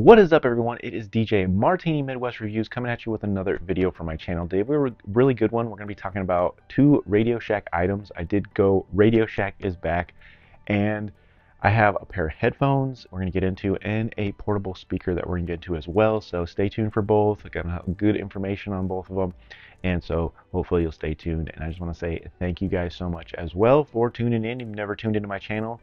What is up, everyone? It is DJ Martini Midwest Reviews coming at you with another video for my channel. Today we have a really good one. We're going to be talking about two RadioShack items. I did go RadioShack is back, and I have a pair of headphones we're going to get into and a portable speaker that we're going to get into as well. So stay tuned for both. I'm going to have good information on both of them, and so hopefully you'll stay tuned. And I just want to say thank you guys so much as well for tuning in. If you've never tuned into my channel,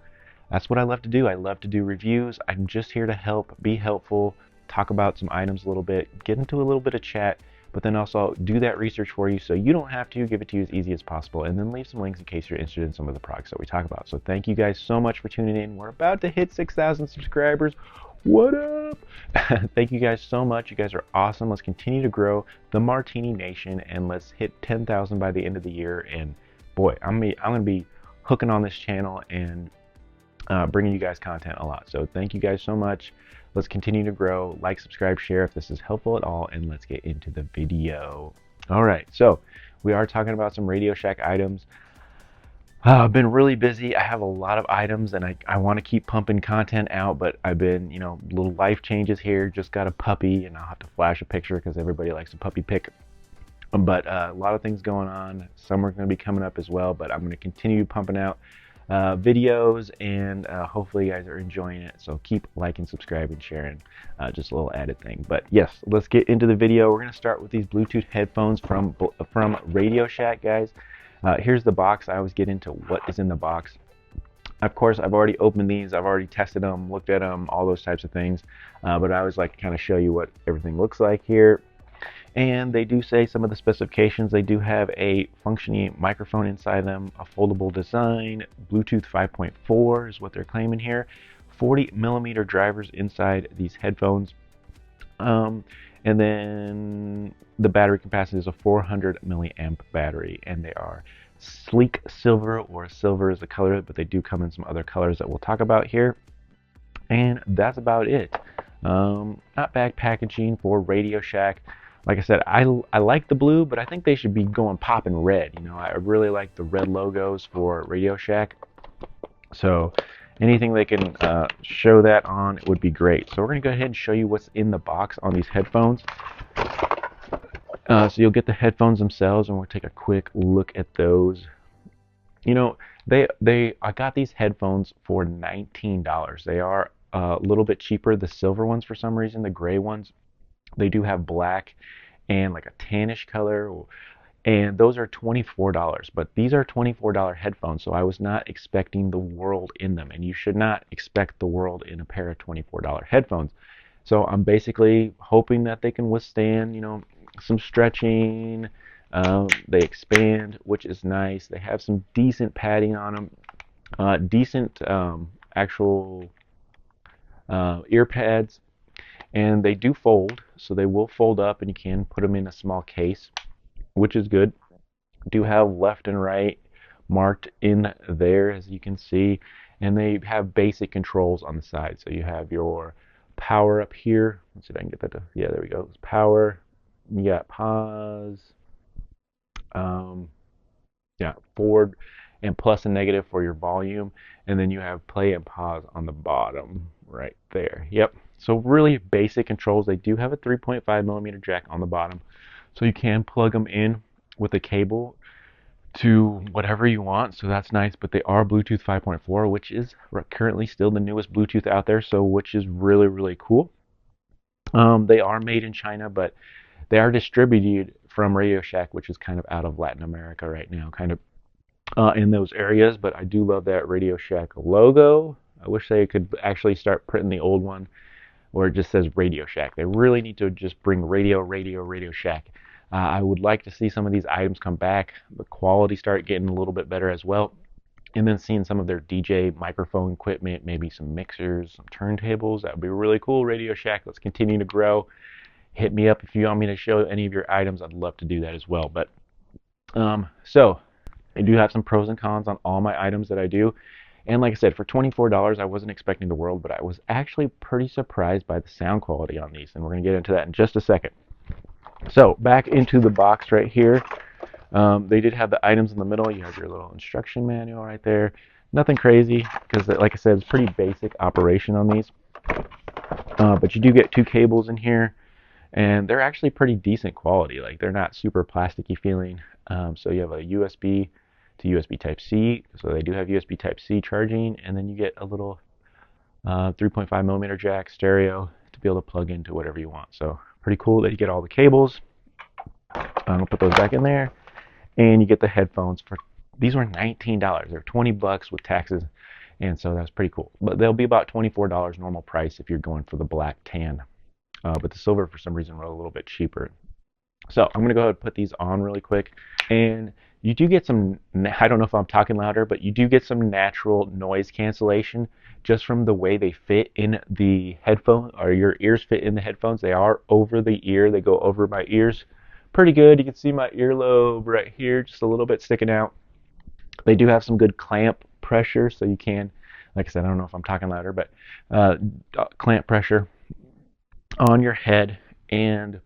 that's what I love to do. I love to do reviews. I'm just here to help, be helpful, talk about some items a little bit, get into a little bit of chat, but then also do that research for you so you don't have to, give it to you as easy as possible, and then leave some links in case you're interested in some of the products that we talk about. So thank you guys so much for tuning in. We're about to hit 6,000 subscribers. What up? Thank you guys so much. You guys are awesome. Let's continue to grow the Martini Nation, and let's hit 10,000 by the end of the year. And boy, I'm going to be hooking on this channel and bringing you guys content a lot. So thank you guys so much. Let's continue to grow. Like, subscribe, share if this is helpful at all, and let's get into the video. All right, so we are talking about some RadioShack items. I've been really busy. I have a lot of items, and I want to keep pumping content out, but I've been, little life changes here. Just got a puppy, and I'll have to flash a picture because everybody likes a puppy pic. But a lot of things going on. Summer's going to be coming up as well, but I'm going to continue pumping out videos, and hopefully you guys are enjoying it. So keep liking, subscribing, sharing. Just a little added thing. But yes, let's get into the video. We're going to start with these Bluetooth headphones from RadioShack, guys. Here's the box. I always get into what is in the box. Of course, I've already opened these. I've already tested them, looked at them, all those types of things. But I always like to kind of show you what everything looks like here. And they do say some of the specifications. They do have a functioning microphone inside them, a foldable design, Bluetooth 5.4 is what they're claiming here, 40 millimeter drivers inside these headphones, and then the battery capacity is a 400 milliamp battery, and they are sleek silver, or silver is the color, but they do come in some other colors that we'll talk about here. And that's about it. Not bad packaging for RadioShack. Like I said, I like the blue, but I think they should be going popping red. I really like the red logos for RadioShack. So anything they can show that on, it would be great. So we're going to go ahead and show you what's in the box on these headphones. So you'll get the headphones themselves, and we'll take a quick look at those. I got these headphones for $19. They are a little bit cheaper. The silver ones, for some reason, the gray ones, they do have black and like a tannish color, and those are $24. But these are $24 headphones, so I was not expecting the world in them, and you should not expect the world in a pair of $24 headphones. So I'm basically hoping that they can withstand, some stretching. They expand, which is nice. They have some decent padding on them, decent actual ear pads. And they do fold, so they will fold up, and you can put them in a small case, which is good. Do have left and right marked in there, as you can see, and they have basic controls on the side. So you have your power up here. Let's see if I can get that to, yeah, there we go. It's power. You got pause, forward and plus and negative for your volume, and then you have play and pause on the bottom right there. Yep. So really basic controls. They do have a 3.5 millimeter jack on the bottom, so you can plug them in with a cable to whatever you want, so that's nice. But they are Bluetooth 5.4, which is currently still the newest Bluetooth out there, so which is really, really cool. They are made in China, but they are distributed from RadioShack, which is kind of out of Latin America right now, kind of in those areas. But I do love that RadioShack logo. I wish they could actually start printing the old one where it just says RadioShack. They really need to just bring RadioShack. I would like to see some of these items come back, the quality start getting a little bit better as well, and then seeing some of their DJ microphone equipment, maybe some mixers, some turntables. That would be really cool. RadioShack, let's continue to grow. Hit me up if you want me to show any of your items. I'd love to do that as well. But so I do have some pros and cons on all my items that I do. And like I said, for $24, I wasn't expecting the world, but I was actually pretty surprised by the sound quality on these. And we're going to get into that in just a second. So back into the box right here. They did have the items in the middle. You have your little instruction manual right there. Nothing crazy, because like I said, it's pretty basic operation on these. But you do get two cables in here, and they're actually pretty decent quality. Like they're not super plasticky feeling. So you have a USB to USB Type C. So they do have USB Type C charging, and then you get a little 3.5 millimeter jack stereo to be able to plug into whatever you want. So pretty cool that you get all the cables. I'll put those back in there, and you get the headphones for these were $19. They're $20 with taxes, and so that's pretty cool. But they'll be about $24 normal price if you're going for the black tan. But the silver for some reason were a little bit cheaper. So I'm gonna go ahead and put these on really quick, and you do get some. I don't know if I'm talking louder, but you do get some natural noise cancellation just from the way they fit in the headphone, or your ears fit in the headphones. They are over the ear. They go over my ears pretty good. You can see my earlobe right here, just a little bit sticking out. They do have some good clamp pressure, so you can, like I said, I don't know if I'm talking louder, but clamp pressure on your head, and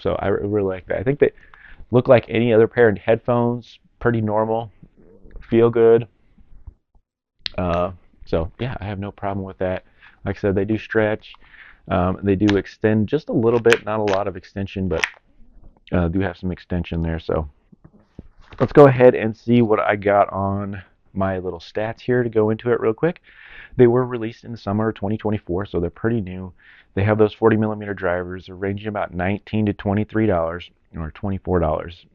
so I really like that. I think they look like any other pair of headphones, pretty normal, feel good. Uh, so yeah, I have no problem with that. Like I said, they do stretch, they do extend just a little bit, not a lot of extension, but do have some extension there. So let's go ahead and see what I got on my little stats here to go into it real quick. They were released in the summer of 2024, so they're pretty new. They have those 40 millimeter drivers. They're ranging about $19 to $23 or $24.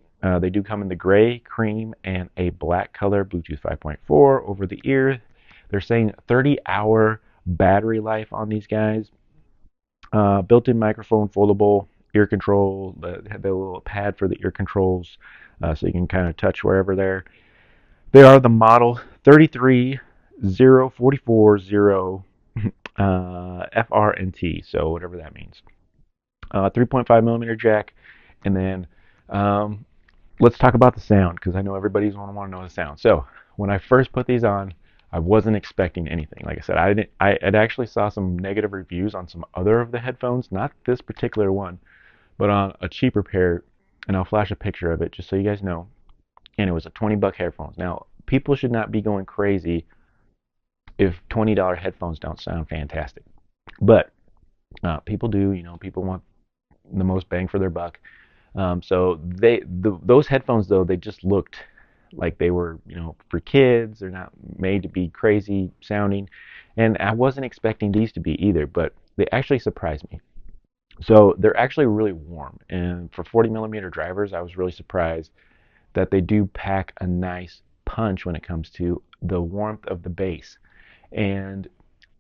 They do come in the gray, cream, and a black color, Bluetooth 5.4 over the ear. They're saying 30-hour battery life on these guys. Built-in microphone, foldable ear control. They have a little pad for the ear controls, so you can kind of touch wherever there. They are the model 33044 FRNT, so whatever that means. 3.5 millimeter jack, and then let's talk about the sound because I know everybody's going to want to know the sound. So when I first put these on, I wasn't expecting anything. Like I said, I had actually saw some negative reviews on some other of the headphones, not this particular one, but on a cheaper pair, and I'll flash a picture of it just so you guys know. And it was a $20 headphones. Now, people should not be going crazy if $20 headphones don't sound fantastic, but people do. People want the most bang for their buck. So those headphones though, they just looked like they were for kids. They're not made to be crazy sounding, and I wasn't expecting these to be either. But they actually surprised me. So they're actually really warm, and for 40 millimeter drivers, I was really surprised that they do pack a nice punch when it comes to the warmth of the bass, and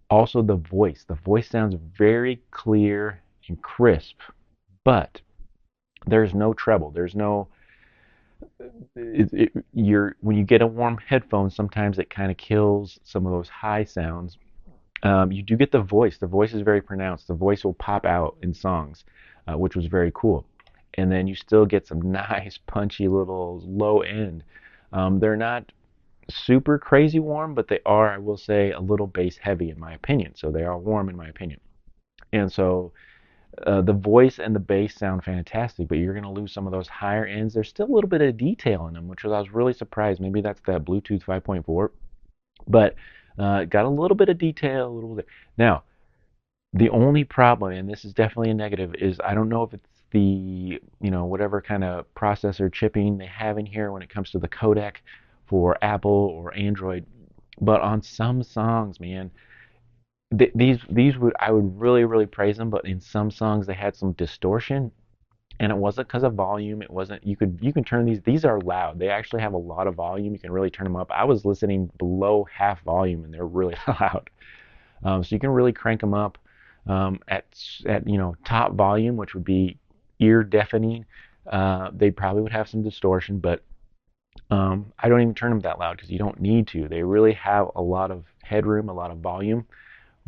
also the voice. The voice sounds very clear and crisp, but there's no treble. There's no when you get a warm headphone, sometimes it kind of kills some of those high sounds. You do get the voice. The voice is very pronounced. The voice will pop out in songs, which was very cool. And then you still get some nice punchy little low end. They're not super crazy warm, but they are, I will say, a little bass heavy in my opinion. So they are warm in my opinion. And so the voice and the bass sound fantastic, but you're going to lose some of those higher ends. There's still a little bit of detail in them, which I was really surprised. Maybe that's that Bluetooth 5.4, but got a little bit of detail, a little bit. Now, the only problem, and this is definitely a negative, is I don't know if it's the whatever kind of processor chipping they have in here when it comes to the codec for Apple or Android, but on some songs, man, these would I would really praise them, but in some songs they had some distortion, and it wasn't because of volume. It wasn't. You can turn these are loud. They actually have a lot of volume. You can really turn them up. I was listening below half volume, and they're really loud. So you can really crank them up at top volume, which would be ear deafening. They probably would have some distortion, but I don't even turn them that loud because you don't need to. They really have a lot of headroom, a lot of volume,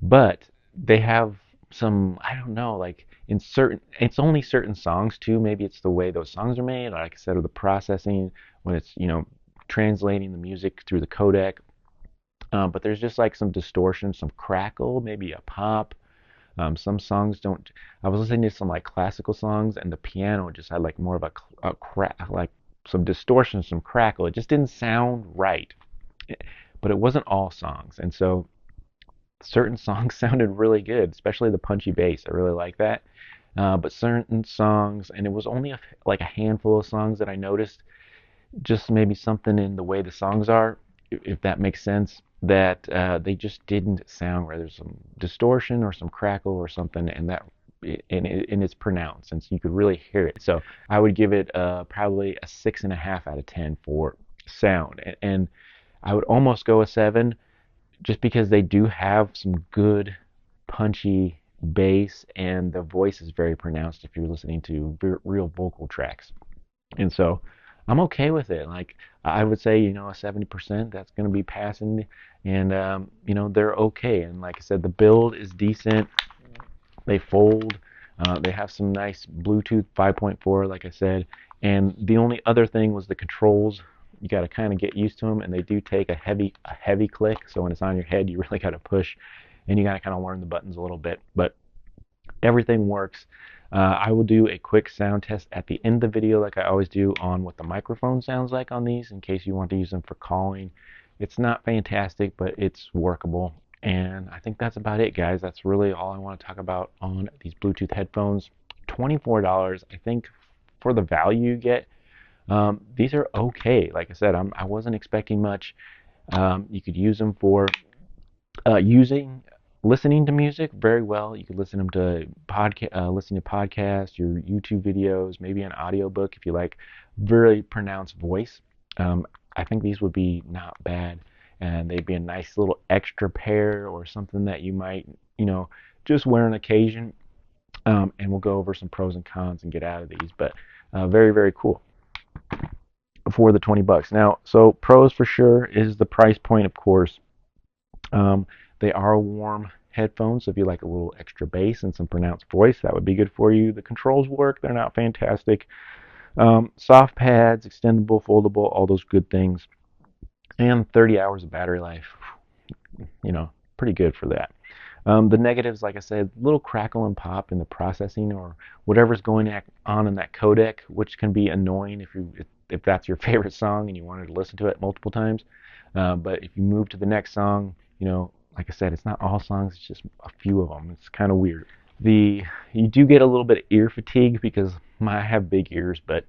but they have some, I don't know, like in certain, it's only certain songs too. Maybe it's the way those songs are made, like I said, or the processing when it's translating the music through the codec. But there's just like some distortion, some crackle, maybe a pop. Some songs don't. I was listening to some like classical songs, and the piano just had like more of a crack, like some distortion, some crackle. It just didn't sound right. But it wasn't all songs, and so certain songs sounded really good, especially the punchy bass. I really like that. But certain songs, and it was only like a handful of songs that I noticed, just maybe something in the way the songs are, if that makes sense, that they just didn't sound right. There's some distortion or some crackle or something, and it's pronounced, and so you could really hear it. So I would give it probably a 6.5 out of 10 for sound, and I would almost go a 7 just because they do have some good punchy bass, and the voice is very pronounced if you're listening to real vocal tracks. And so I'm okay with it. Like I would say, a 70% that's going to be passing, and they're okay. And like I said, the build is decent. They fold. They have some nice Bluetooth 5.4, like I said. And the only other thing was the controls. You got to kind of get used to them, and they do take a heavy click. So when it's on your head, you really got to push, and you got to kind of learn the buttons a little bit. But everything works. I will do a quick sound test at the end of the video, like I always do, on what the microphone sounds like on these, in case you want to use them for calling. It's not fantastic, but it's workable. And I think that's about it, guys. That's really all I want to talk about on these Bluetooth headphones. $24, I think, for the value you get. These are okay. Like I said, I wasn't expecting much. You could use them for using listening to music very well. You could listen to podcasts, your YouTube videos, maybe an audiobook if you like very pronounced voice. I think these would be not bad, and they'd be a nice little extra pair or something that you might, just wear on occasion. And we'll go over some pros and cons and get out of these, but very, very cool for the $20. Now, so pros for sure is the price point, of course. They are warm headphones, so if you like a little extra bass and some pronounced voice, that would be good for you. The controls work, they're not fantastic. Soft pads, extendable, foldable, all those good things. And 30 hours of battery life, pretty good for that. The negatives, like I said, little crackle and pop in the processing or whatever's going on in that codec, which can be annoying if that's your favorite song and you wanted to listen to it multiple times. But if you move to the next song, like I said, it's not all songs, it's just a few of them. It's kind of weird. You do get a little bit of ear fatigue because I have big ears, but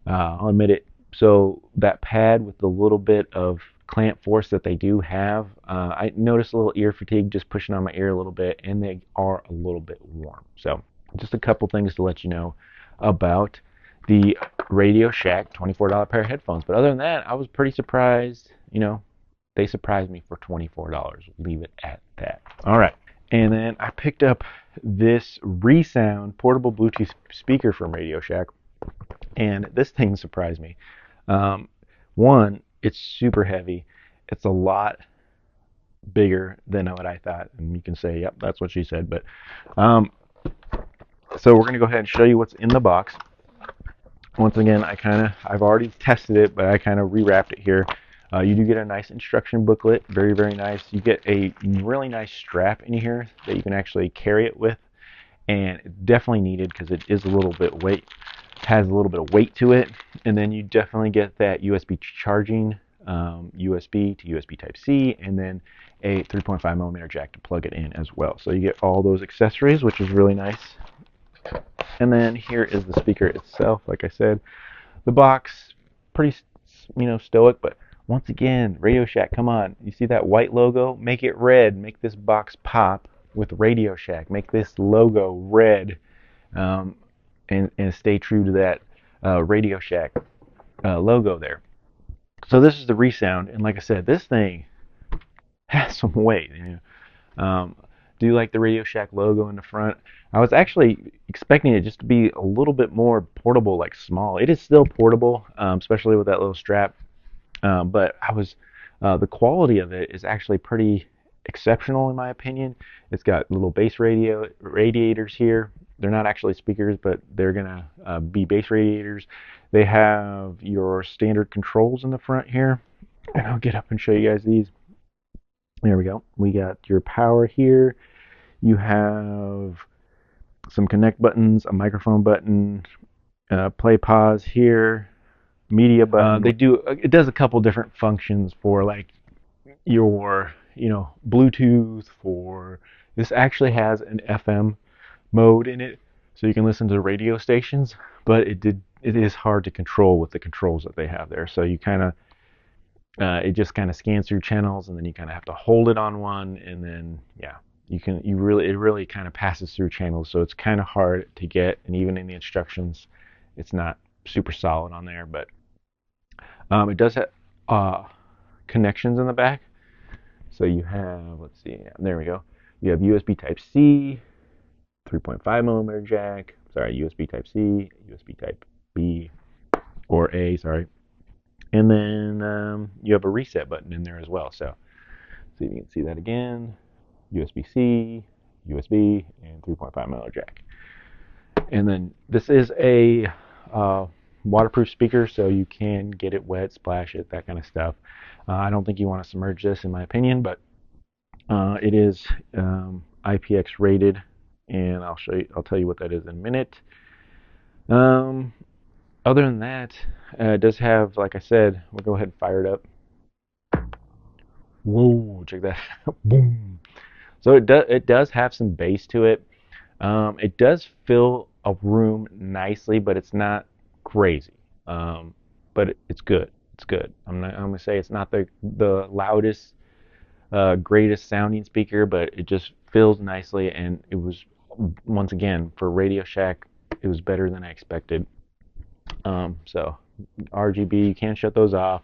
I'll admit it. So that pad with the little bit of clamp force that they do have, I notice a little ear fatigue just pushing on my ear a little bit, and they are a little bit warm. So just a couple things to let you know about the RadioShack $24 pair of headphones. But other than that, I was pretty surprised. They surprised me for $24. Leave it at that. All right. And then I picked up this Resound portable Bluetooth speaker from RadioShack, and this thing surprised me. One, it's super heavy. It's a lot bigger than what I thought, and you can say, "Yep, that's what she said." But so we're gonna go ahead and show you what's in the box. Once again, I've already tested it, but I kind of rewrapped it here. You do get a nice instruction booklet, very, very nice. You get a really nice strap in here that you can actually carry it with, and it's definitely needed because it is a little bit has a little bit of weight to it. And then you definitely get that USB charging, USB to USB Type-C, and then a 3.5 millimeter jack to plug it in as well. So you get all those accessories, which is really nice. And then here is the speaker itself. Like I said, the box, pretty, stoic, but once again, RadioShack, come on. You see that white logo? Make it red. Make this box pop with RadioShack. Make this logo red, and stay true to that RadioShack logo there. So this is the Resound, and like I said, this thing has some weight. Do you like the RadioShack logo in the front? I was actually expecting it just to be a little bit more portable, like small. It is still portable, especially with that little strap. But the quality of it is actually pretty exceptional in my opinion. It's got little bass radiators here. They're not actually speakers, but they're gonna be bass radiators. They have your standard controls in the front here, and I'll get up and show you guys these. There we go. We got your power here. You have some connect buttons, a microphone button, play pause here, media button. It does a couple different functions for like your Bluetooth for. This actually has an FM mode in it, so you can listen to radio stations. But it is hard to control with the controls that they have there. So you kind of it just kind of scans through channels, and then you kind of have to hold it on one, and then yeah, it really kind of passes through channels, so it's kind of hard to get, and even in the instructions, it's not super solid on there. But it does have connections in the back. So you have, let's see, yeah, there we go. You have USB Type C, 3.5 millimeter jack. Sorry, USB Type C, USB Type B or A. Sorry. And then you have a reset button in there as well. So see if you can see that again. USB-C, USB, and 3.5 millimeter jack. And then this is a waterproof speaker, so you can get it wet, splash it, that kind of stuff. I don't think you want to submerge this, in my opinion, but it is IPX rated, and I'll tell you what that is in a minute. Other than that, it does have, like I said, we'll go ahead and fire it up. Whoa, check that out. Boom. So it does have some bass to it. It does fill a room nicely, but it's not crazy. But it's good. It's good. I'm gonna say it's not the loudest, greatest sounding speaker, but it just fills nicely, and it was, once again, for RadioShack, it was better than I expected. So RGB, you can shut those off.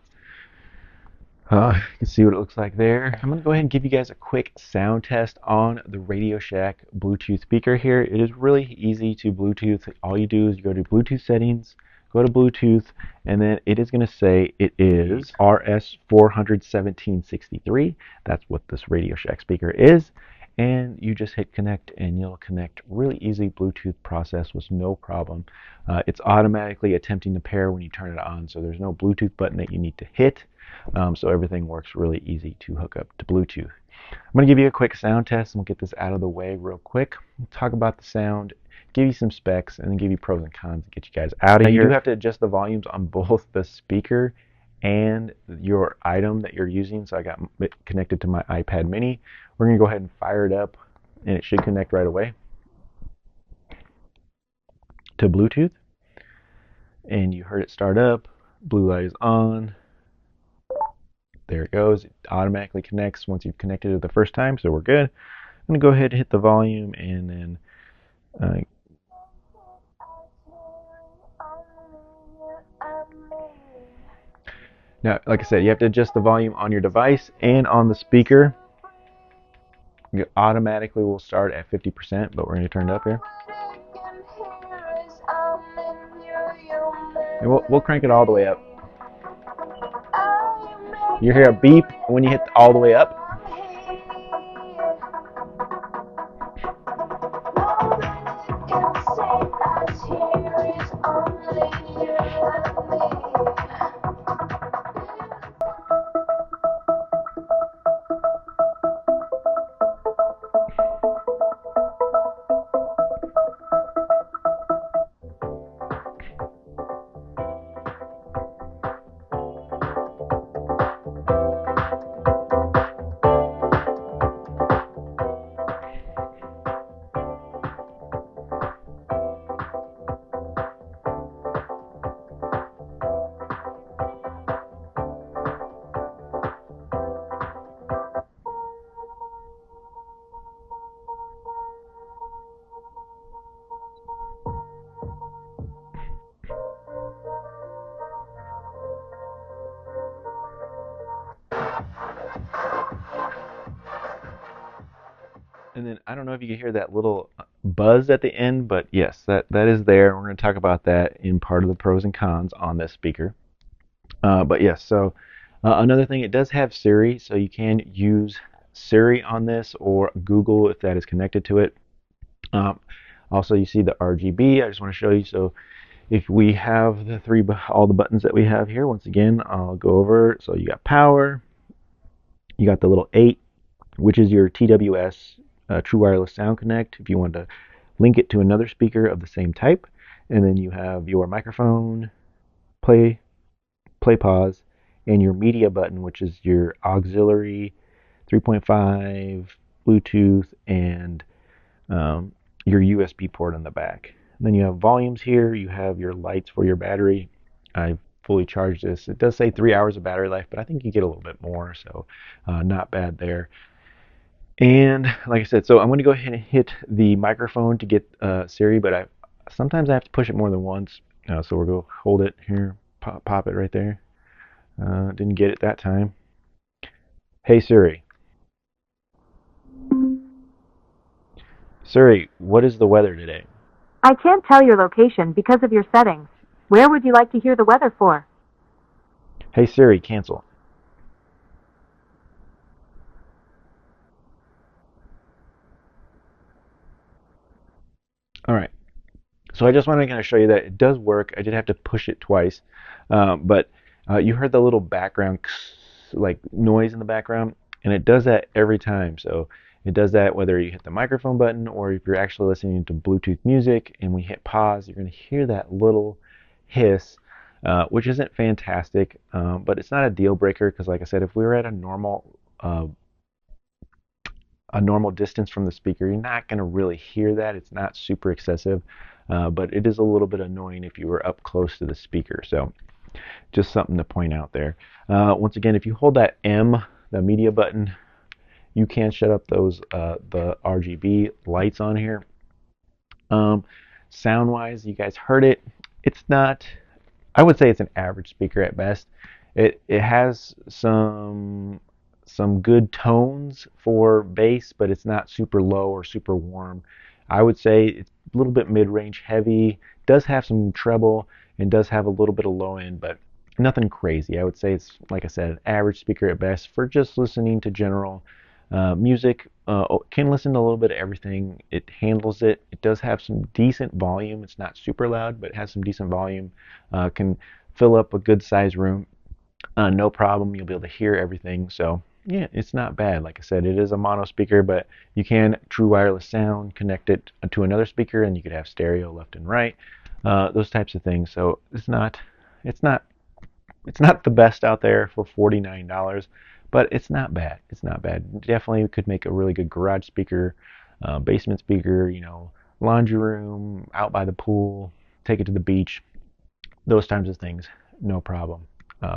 You can see what it looks like there. I'm going to go ahead and give you guys a quick sound test on the RadioShack Bluetooth speaker here. It is really easy to Bluetooth. All you do is you go to Bluetooth settings, go to Bluetooth, and then it is going to say it is RS41763. That's what this RadioShack speaker is. And you just hit connect, and you'll connect really easy. Bluetooth process was no problem. It's automatically attempting to pair when you turn it on, so there's no Bluetooth button that you need to hit. So everything works really easy to hook up to Bluetooth. I'm going to give you a quick sound test, and we'll get this out of the way real quick. We'll talk about the sound, give you some specs, and then give you pros and cons to get you guys out of here. You do have to adjust the volumes on both the speaker and your item that you're using. So I got it connected to my iPad mini. We're going to go ahead and fire it up, and it should connect right away to Bluetooth. And you heard it start up. Blue light is on. There it goes. It automatically connects once you've connected it the first time, so we're good. I'm going to go ahead and hit the volume, and then now, like I said, you have to adjust the volume on your device and on the speaker. It automatically will start at 50%, but we're going to turn it up here. And we'll crank it all the way up. You hear a beep when you hit all the way up. And then I don't know if you can hear that little buzz at the end, but yes, that is there. We're going to talk about that in part of the pros and cons on this speaker. But yes, so another thing, it does have Siri, so you can use Siri on this, or Google if that is connected to it. Also, you see the RGB. I just want to show you. So if we have all the buttons that we have here, once again, I'll go over. So you got power, you got the little 8, which is your TWS, True Wireless Sound Connect, if you want to link it to another speaker of the same type. And then you have your microphone, play, pause, and your media button, which is your auxiliary. 3.5, Bluetooth, and your USB port on the back. And then you have volumes here. You have your lights for your battery. I fully charged this. It does say 3 hours of battery life, but I think you get a little bit more, so not bad there. And like I said, so I'm going to go ahead and hit the microphone to get Siri, but sometimes I have to push it more than once. So we're going to hold it here, pop it right there. Didn't get it that time. Hey Siri. Siri, what is the weather today? I can't tell your location because of your settings. Where would you like to hear the weather for? Hey Siri, cancel. All right. So I just wanted to kind of show you that it does work. I did have to push it twice, but you heard the little background like noise in the background, and it does that every time. So it does that whether you hit the microphone button or if you're actually listening to Bluetooth music and we hit pause, you're going to hear that little hiss, which isn't fantastic, but it's not a deal breaker because, like I said, if we were at a normal distance from the speaker, you're not going to really hear that. It's not super excessive, but it is a little bit annoying if you were up close to the speaker. So just something to point out there. Once again, if you hold that M, the media button, you can shut up those the RGB lights on here. Sound wise, you guys heard it. It's not, I would say it's an average speaker at best. It has some good tones for bass, but it's not super low or super warm. I would say it's a little bit mid-range heavy. Does have some treble and does have a little bit of low end, but nothing crazy. I would say it's, like I said, an average speaker at best for just listening to general music. Can listen to a little bit of everything. It handles it. It does have some decent volume. It's not super loud, but it has some decent volume. Can fill up a good size room. No problem. You'll be able to hear everything. So yeah, it's not bad. Like I said, it is a mono speaker, but you can true wireless sound, connect it to another speaker, and you could have stereo left and right, those types of things. So it's not the best out there for $49, but it's not bad. It's not bad. Definitely could make a really good garage speaker, basement speaker, laundry room, out by the pool, take it to the beach, those types of things. No problem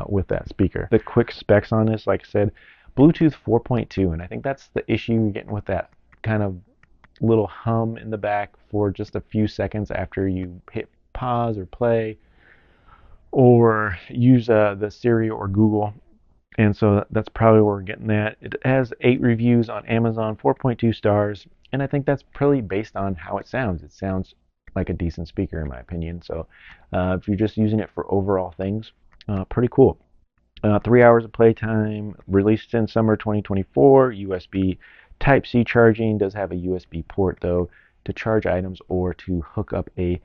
with that speaker. The quick specs on this, like I said, Bluetooth 4.2, and I think that's the issue you're getting with that kind of little hum in the back for just a few seconds after you hit pause or play or use the Siri or Google. And so that's probably where we're getting that. It has 8 reviews on Amazon, 4.2 stars, and I think that's probably based on how it sounds. It sounds like a decent speaker in my opinion. So if you're just using it for overall things, pretty cool. 3 hours of playtime, released in summer 2024, USB Type-C charging, does have a USB port though to charge items or to hook up a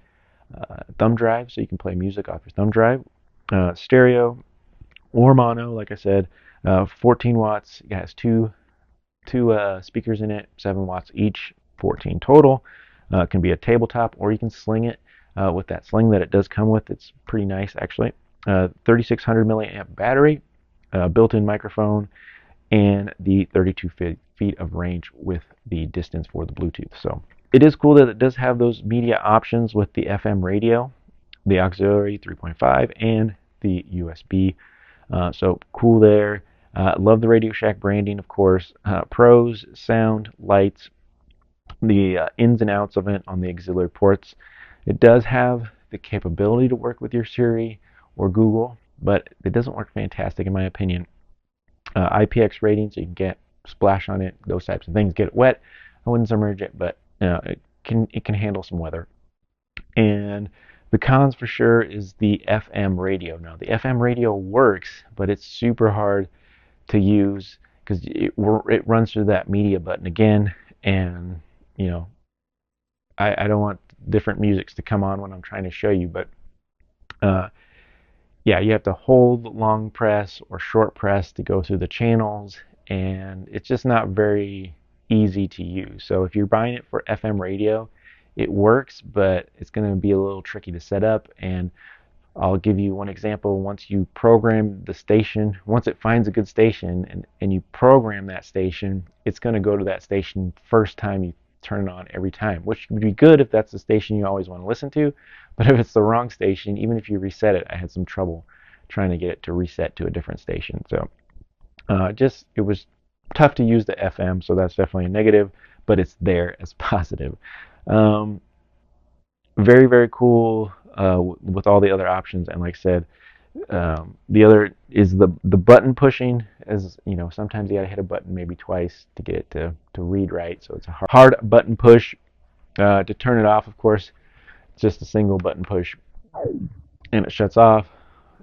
thumb drive so you can play music off your thumb drive. Stereo or mono, like I said, 14 watts. It has two speakers in it, 7 watts each, 14 total. It can be a tabletop or you can sling it with that sling that it does come with. It's pretty nice actually. 3600 milliamp battery, built-in microphone, and the 32 feet of range with the distance for the Bluetooth. So it is cool that it does have those media options with the FM radio, the auxiliary 3.5, and the USB. So cool there. Love the RadioShack branding, of course. Pros, sound, lights, the ins and outs of it on the auxiliary ports. It does have the capability to work with your Siri or Google, but it doesn't work fantastic in my opinion. IPX rating, so you can get splash on it, those types of things. Get it wet. I wouldn't submerge it, but it can handle some weather. And the cons for sure is the FM radio. Now the FM radio works, but it's super hard to use because it runs through that media button again, and I don't want different musics to come on when I'm trying to show you, but yeah, you have to hold long press or short press to go through the channels, and it's just not very easy to use. So if you're buying it for FM radio, it works, but it's going to be a little tricky to set up, and I'll give you one example. Once you program the station, once it finds a good station and you program that station, it's going to go to that station first time you turn it on every time, which would be good if that's the station you always want to listen to. But if it's the wrong station, even if you reset it, I had some trouble trying to get it to reset to a different station. So it was tough to use the FM, so that's definitely a negative, but it's there as positive. Um, Very, very cool with all the other options. And like I said, the other is the button pushing. As you know, sometimes you gotta hit a button maybe twice to get it to read right. So it's a hard button push. To turn it off, of course, it's just a single button push, and it shuts off.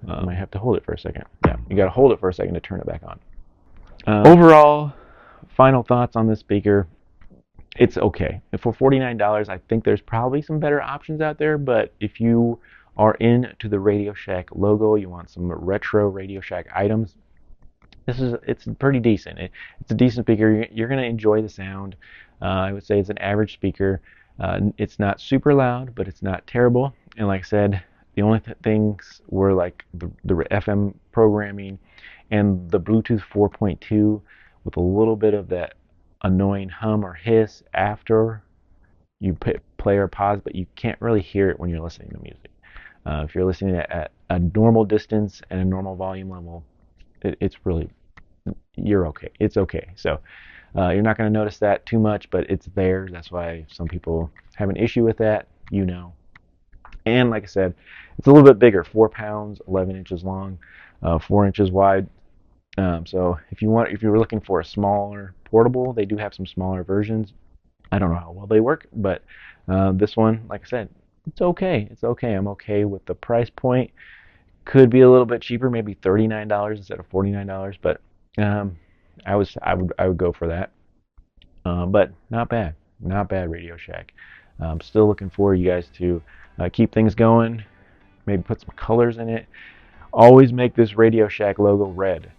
You might have to hold it for a second. Yeah, you gotta hold it for a second to turn it back on. Overall, final thoughts on this speaker. It's okay. For $49, I think there's probably some better options out there, but if you are into the RadioShack logo, you want some retro RadioShack items, it's pretty decent. It's a decent speaker. You're going to enjoy the sound. I would say it's an average speaker. It's not super loud, but it's not terrible. And like I said, the only things were like the FM programming and the Bluetooth 4.2 with a little bit of that annoying hum or hiss after you play or pause, but you can't really hear it when you're listening to music. If you're listening at a normal distance and a normal volume level, you're okay. It's okay. So you're not going to notice that too much, but it's there. That's why some people have an issue with that, you know. And like I said, it's a little bit bigger, 4 pounds, 11 inches long, 4 inches wide. So if you're looking for a smaller portable, they do have some smaller versions. I don't know how well they work, but this one, like I said, it's okay. It's okay. I'm okay with the price point. Could be a little bit cheaper, maybe $39 instead of $49, but I would go for that. But not bad, not bad, Radio Shack. I'm still looking for you guys to keep things going. Maybe put some colors in it. Always make this Radio Shack logo red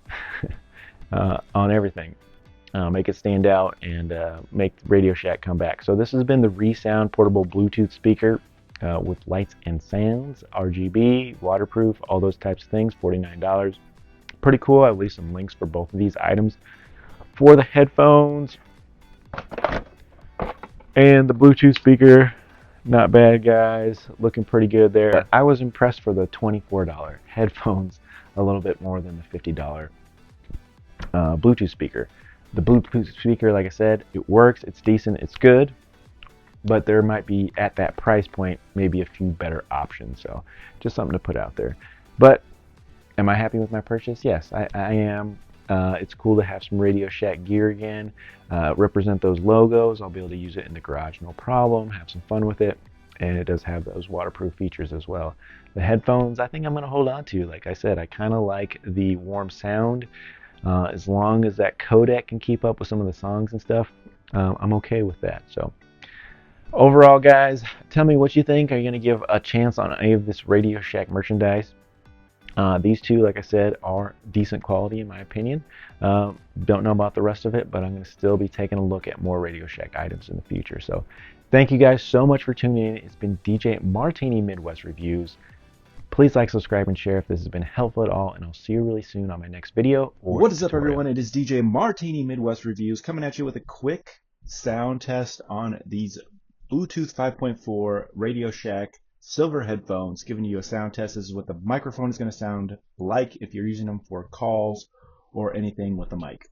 on everything. Make it stand out and make Radio Shack come back. So this has been the Resound portable Bluetooth speaker with lights and sounds, RGB, waterproof, all those types of things, $49. Pretty cool. I'll leave some links for both of these items. For the headphones and the Bluetooth speaker, not bad, guys. Looking pretty good there. But I was impressed for the $24 headphones, a little bit more than the $50 Bluetooth speaker. The Bluetooth speaker, like I said, it works, it's decent, it's good, but there might be, at that price point, maybe a few better options. So just something to put out there. But am I happy with my purchase? Yes, I am. It's cool to have some Radio Shack gear again, represent those logos. I'll be able to use it in the garage, no problem, have some fun with it. And it does have those waterproof features as well. The headphones, I think I'm going to hold on to. Like I said, I kind of like the warm sound. As long as that codec can keep up with some of the songs and stuff, I'm okay with that. So overall, guys, tell me what you think. Are you going to give a chance on any of this Radio Shack merchandise? These two, like I said, are decent quality in my opinion. Don't know about the rest of it, but I'm going to still be taking a look at more Radio Shack items in the future. So thank you guys so much for tuning in. It's been DJ Martini Midwest Reviews. Please like, subscribe, and share if this has been helpful at all, and I'll see you really soon on my next video. What is up, everyone? It is DJ Martini Midwest Reviews coming at you with a quick sound test on these Bluetooth 5.4 Radio Shack silver headphones, giving you a sound test. This is what the microphone is going to sound like if you're using them for calls or anything with the mic.